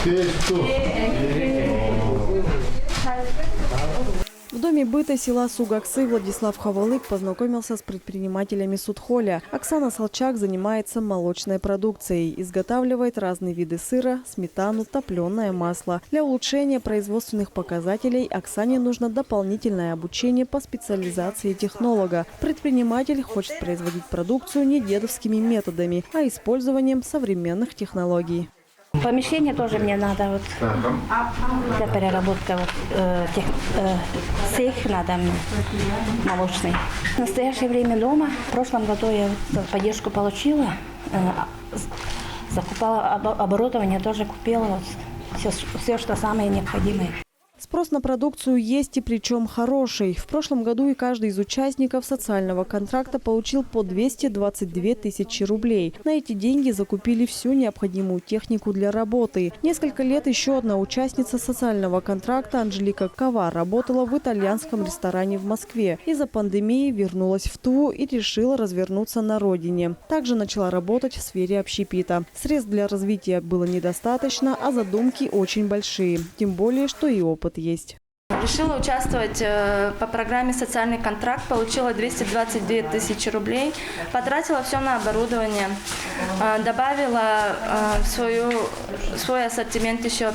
В доме быта села Сугаксы Владислав Хавалык познакомился с предпринимателями Судхоля. Оксана Салчак занимается молочной продукцией. Изготавливает разные виды сыра, сметану, топленое масло. Для улучшения производственных показателей Оксане нужно дополнительное обучение по специализации технолога. Предприниматель хочет производить продукцию не дедовскими методами, а использованием современных технологий. Помещение тоже мне надо для переработки цех надо мне молочный. В настоящее время дома. В прошлом году я поддержку получила, закупала оборудование, тоже купила все, что самое необходимое. Спрос на продукцию есть, и причем хороший. В прошлом году и каждый из участников социального контракта получил по 222 тысячи рублей. На эти деньги закупили всю необходимую технику для работы. Несколько лет еще одна участница социального контракта Анжелика Кова работала в итальянском ресторане в Москве. Из-за пандемии вернулась в Туву и решила развернуться на родине. Также начала работать в сфере общепита. Средств для развития было недостаточно, а задумки очень большие. Тем более, что и опыт есть. Решила участвовать по программе «Социальный контракт», получила 222 тысячи рублей, потратила все на оборудование, добавила в свой ассортимент еще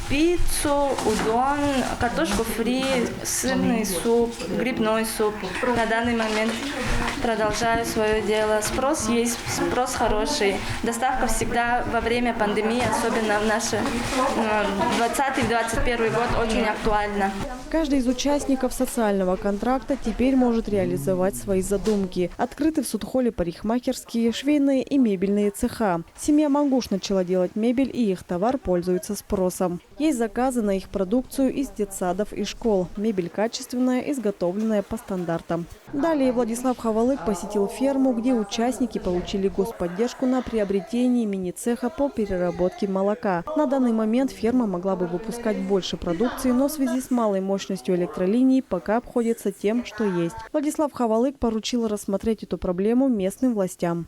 пиццу, удон, картошку фри, сырный суп, грибной суп. На данный момент продолжаю свое дело. Спрос есть, спрос хороший. Доставка всегда во время пандемии, особенно в наш 2020-2021 год, очень актуальна. Каждый из участников социального контракта теперь может реализовать свои задумки. Открыты в Судхоле парикмахерские, швейные и мебельные цеха. Семья Мангуш начала делать мебель, и их товар пользуется спросом. Есть заказы на их продукцию из детсадов и школ. Мебель качественная, изготовленная по стандартам. Далее Владислав Хавалык посетил ферму, где участники получили господдержку на приобретение мини-цеха по переработке молока. На данный момент ферма могла бы выпускать больше продукции, но в связи с малой мощностью электролиний пока обходится тем, что есть. Владислав Хавалык поручил рассмотреть эту проблему местным властям.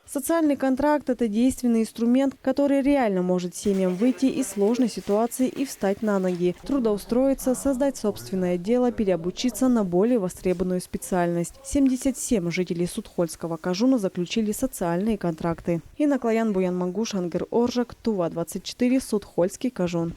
Социальный контракт – это действенный инструмент, который реально может семьям выйти из сложной ситуации и встать на ноги, трудоустроиться, создать собственное дело, переобучиться на более востребованную специальность. 77 жителей Судхольского Кажуна заключили социальные контракты. Инна Клаян, Буян Мангуш, Ангер Оржак, Тува 24, Судхольский Кажун.